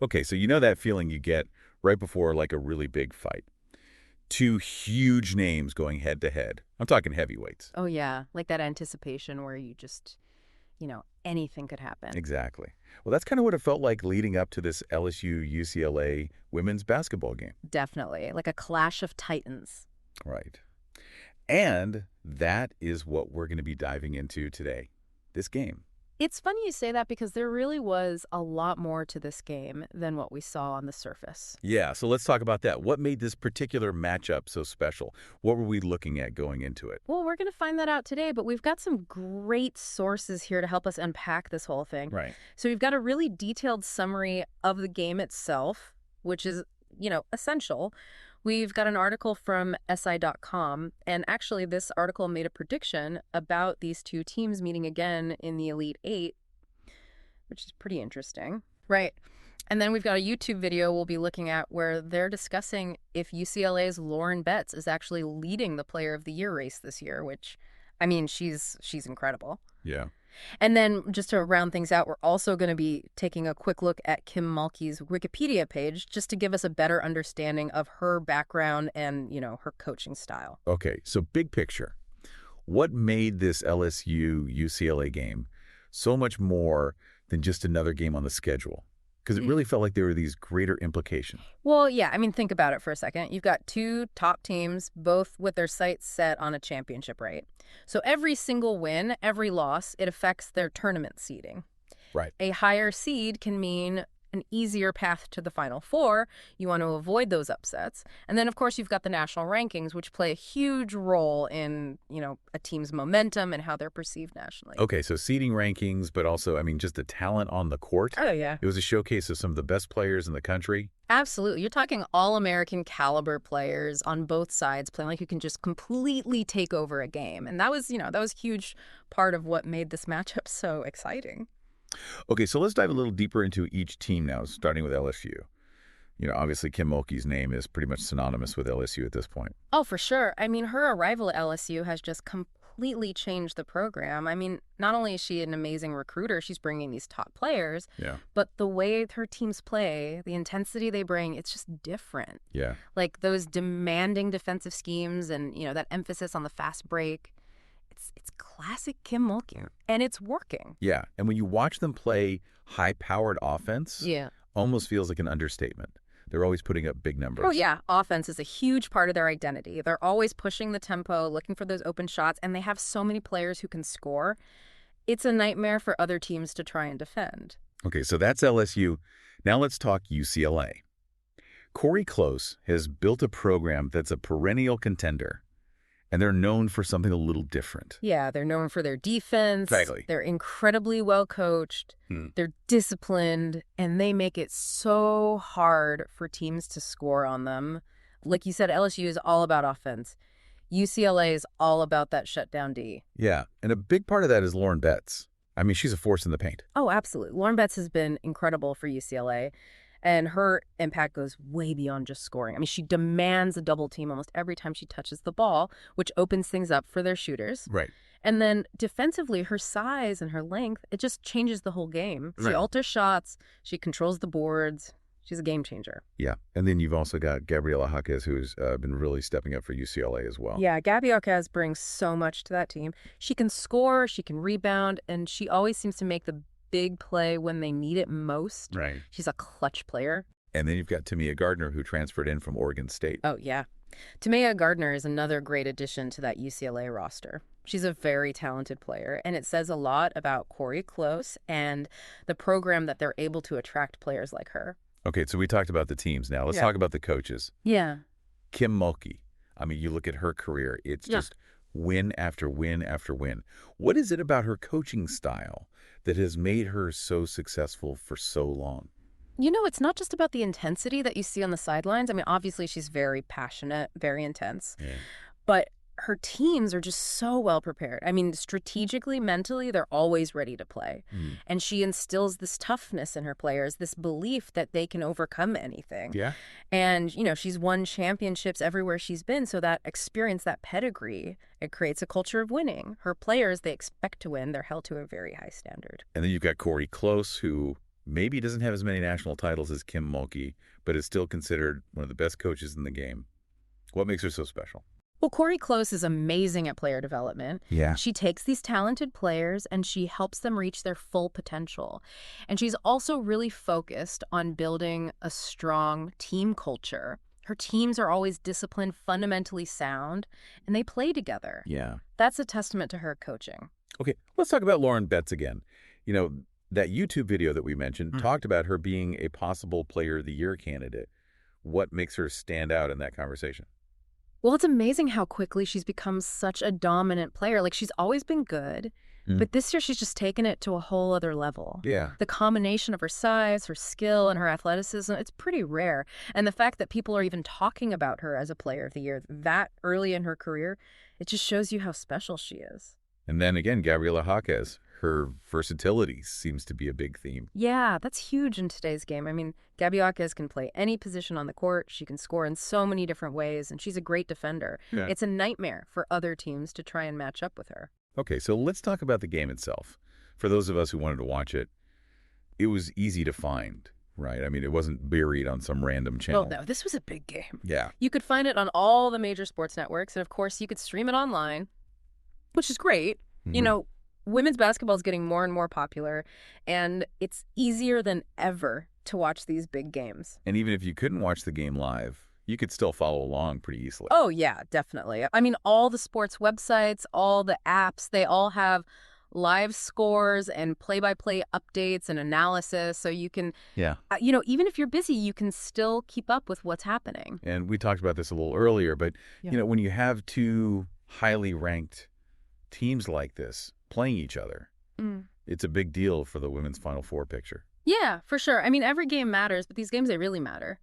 Okay, so you know that feeling you get right before like a really big fight. Two huge names going head to head. I'm talking heavyweights. Oh, yeah. Like that anticipation where you just, anything could happen. Exactly. Well, that's kind of what it felt like leading up to this LSU-UCLA women's basketball game. Definitely. Like a clash of titans. Right. And that is what we're going to be diving into today, this game. It's funny you say that because there really was a lot more to this game than what we saw on the surface. Yeah, so let's talk about that. What made this particular matchup so special? What were we looking at going into it? Well, we're going to find that out today, but we've got some great sources here to help us unpack this whole thing. Right. So we've got a really detailed summary of the game itself, which is, essential. We've got an article from SI.com, and actually this article made a prediction about these two teams meeting again in the Elite Eight, which is pretty interesting. Right. And then we've got a YouTube video we'll be looking at where they're discussing if UCLA's Lauren Betts is actually leading the Player of the Year race this year, which, she's incredible. Yeah. And then just to round things out, we're also going to be taking a quick look at Kim Mulkey's Wikipedia page just to give us a better understanding of her background and, her coaching style. Okay, so big picture. What made this LSU-UCLA game so much more than just another game on the schedule? Because it really felt like there were these greater implications. Well, yeah, think about it for a second. You've got two top teams, both with their sights set on a championship, right? So every single win, every loss, it affects their tournament seeding. Right. A higher seed can mean an easier path to the Final Four. You want to avoid those upsets. And then, of course, you've got the national rankings, which play a huge role in, a team's momentum and how they're perceived nationally. Okay, so seeding rankings, but also, just the talent on the court. Oh, yeah. It was a showcase of some of the best players in the country. Absolutely. You're talking all-American caliber players on both sides playing like you can just completely take over a game. And that was a huge part of what made this matchup so exciting. Okay, so let's dive a little deeper into each team now, starting with LSU. Obviously Kim Mulkey's name is pretty much synonymous with LSU at this point. Oh, for sure. Her arrival at LSU has just completely changed the program. Not only is she an amazing recruiter, she's bringing these top players, but the way her teams play, the intensity they bring, it's just different. Yeah. Like those demanding defensive schemes and, that emphasis on the fast break. It's classic Kim Mulkey, and it's working. Yeah, and when you watch them play high-powered offense, almost feels like an understatement. They're always putting up big numbers. Oh, yeah. Offense is a huge part of their identity. They're always pushing the tempo, looking for those open shots, and they have so many players who can score. It's a nightmare for other teams to try and defend. Okay, so that's LSU. Now let's talk UCLA. Corey Close has built a program that's a perennial contender. And they're known for something a little different. Yeah, they're known for their defense. Exactly. They're incredibly well coached. They're disciplined, and they make it so hard for teams to score on them. Like you said, LSU is all about offense. UCLA is all about that shutdown D. Yeah, and a big part of that is Lauren Betts. She's a force in the paint. Oh, absolutely. Lauren Betts has been incredible for UCLA. And her impact goes way beyond just scoring. She demands a double team almost every time she touches the ball, which opens things up for their shooters. Right. And then defensively, her size and her length, it just changes the whole game. She alters shots. She controls the boards. She's a game changer. Yeah. And then you've also got Gabriela Jaquez, who's been really stepping up for UCLA as well. Yeah, Gabby Jaquez brings so much to that team. She can score, she can rebound, and she always seems to make the big play when they need it most. Right. She's a clutch player. And then you've got Tamia Gardner, who transferred in from Oregon State. Oh, yeah. Tamia Gardner is another great addition to that UCLA roster. She's a very talented player, and it says a lot about Corey Close and the program that they're able to attract players like her. Okay, so we talked about the teams now. Let's talk about the coaches. Yeah. Kim Mulkey. You look at her career. It's just win after win after win. What is it about her coaching style that has made her so successful for so long? It's not just about the intensity that you see on the sidelines. Obviously, she's very passionate, very intense. Yeah. But her teams are just so well prepared. Strategically, mentally, they're always ready to play. And she instills this toughness in her players, this belief that they can overcome anything. Yeah. And, she's won championships everywhere she's been. So that experience, that pedigree, it creates a culture of winning. Her players, they expect to win. They're held to a very high standard. And then you've got Corey Close, who Maybe he doesn't have as many national titles as Kim Mulkey, but is still considered one of the best coaches in the game. What makes her so special? Well, Corey Close is amazing at player development. Yeah. She takes these talented players and she helps them reach their full potential. And she's also really focused on building a strong team culture. Her teams are always disciplined, fundamentally sound, and they play together. Yeah. That's a testament to her coaching. Okay, let's talk about Lauren Betts again. You know, that YouTube video that we mentioned talked about her being a possible Player of the Year candidate. What makes her stand out in that conversation? Well, it's amazing how quickly she's become such a dominant player. Like, she's always been good, but this year she's just taken it to a whole other level. Yeah. The combination of her size, her skill, and her athleticism, it's pretty rare. And the fact that people are even talking about her as a Player of the Year that early in her career, it just shows you how special she is. And then again, Gabriela Jaquez. Her versatility seems to be a big theme. Yeah, that's huge in today's game. I mean, Gabby Jaquez can play any position on the court. She can score in so many different ways, and she's a great defender. Yeah. It's a nightmare for other teams to try and match up with her. Okay, so let's talk about the game itself. For those of us who wanted to watch it, it was easy to find, right? I mean, it wasn't buried on some random channel. Well, no, this was a big game. Yeah. You could find it on all the major sports networks, and of course, you could stream it online, which is great. You know, women's basketball is getting more and more popular, and it's easier than ever to watch these big games. And even if you couldn't watch the game live, you could still follow along pretty easily. Oh, yeah, definitely. I mean, all the sports websites, all the apps, they all have live scores and play-by-play updates and analysis. So you can, you know, even if you're busy, you can still keep up with what's happening. And we talked about this a little earlier, but, you know, when you have two highly ranked teams like this playing each other, it's a big deal for the women's Final Four picture. Yeah, for sure. I mean, every game matters, but these games, they really matter.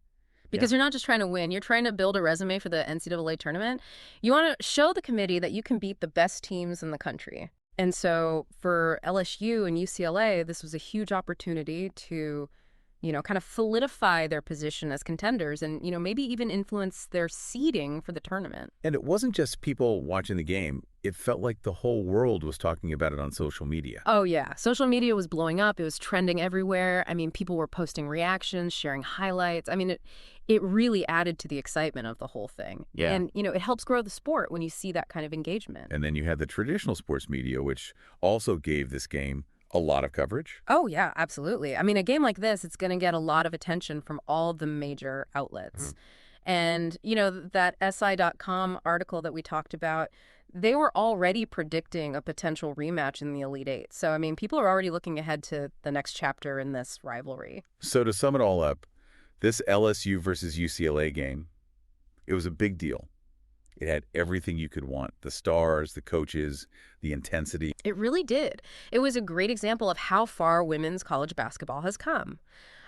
Because you're not just trying to win. You're trying to build a resume for the NCAA tournament. You want to show the committee that you can beat the best teams in the country. And so for LSU and UCLA, this was a huge opportunity to, you know, kind of solidify their position as contenders and, you know, maybe even influence their seeding for the tournament. And it wasn't just people watching the game. It felt like the whole world was talking about it on social media. Oh, yeah. Social media was blowing up. It was trending everywhere. I mean, people were posting reactions, sharing highlights. I mean, it really added to the excitement of the whole thing. Yeah. And, you know, it helps grow the sport when you see that kind of engagement. And then you had the traditional sports media, which also gave this game a lot of coverage. Oh, yeah, absolutely. I mean, a game like this, it's going to get a lot of attention from all the major outlets. And, you know, that SI.com article that we talked about, they were already predicting a potential rematch in the Elite Eight. So, I mean, people are already looking ahead to the next chapter in this rivalry. So to sum it all up, this LSU versus UCLA game, it was a big deal. It had everything you could want. The stars, the coaches, the intensity. It really did. It was a great example of how far women's college basketball has come.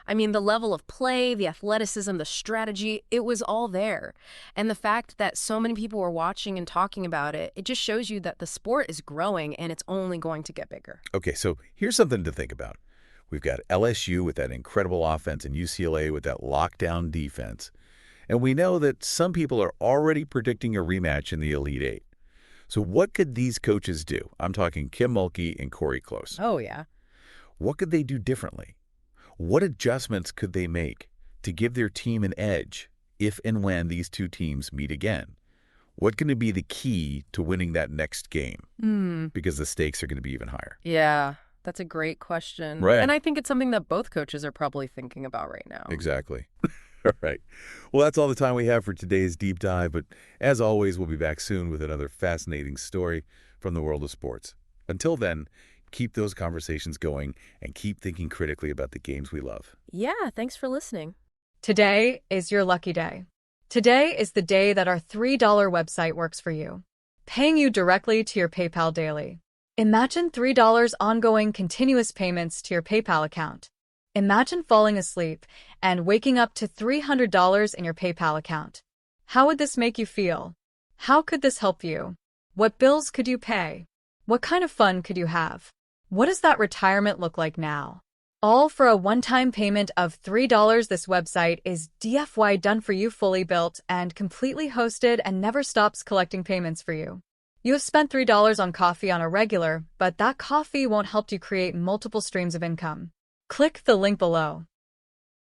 I mean, the level of play, the athleticism, the strategy, it was all there. And the fact that so many people were watching and talking about it, it just shows you that the sport is growing and it's only going to get bigger. Okay, so here's something to think about. We've got LSU with that incredible offense and UCLA with that lockdown defense. And we know that some people are already predicting a rematch in the Elite Eight. So what could these coaches do? I'm talking Kim Mulkey and Corey Close. Oh, yeah. What could they do differently? What adjustments could they make to give their team an edge if and when these two teams meet again? What can be the key to winning that next game? Because the stakes are going to be even higher. Yeah, that's a great question. Right. And I think it's something that both coaches are probably thinking about right now. Exactly. All right. Well, that's all the time we have for today's deep dive. But as always, we'll be back soon with another fascinating story from the world of sports. Until then, keep those conversations going and keep thinking critically about the games we love. Yeah, thanks for listening. Today is your lucky day. Today is the day that our $3 website works for you, paying you directly to your PayPal daily. Imagine $3 ongoing continuous payments to your PayPal account. Imagine falling asleep and waking up to $300 in your PayPal account. How would this make you feel? How could this help you? What bills could you pay? What kind of fun could you have? What does that retirement look like now? All for a one-time payment of $3. This website is DFY done for you, fully built and completely hosted, and never stops collecting payments for you. You have spent $3 on coffee on a regular, but that coffee won't help you create multiple streams of income. Click the link below.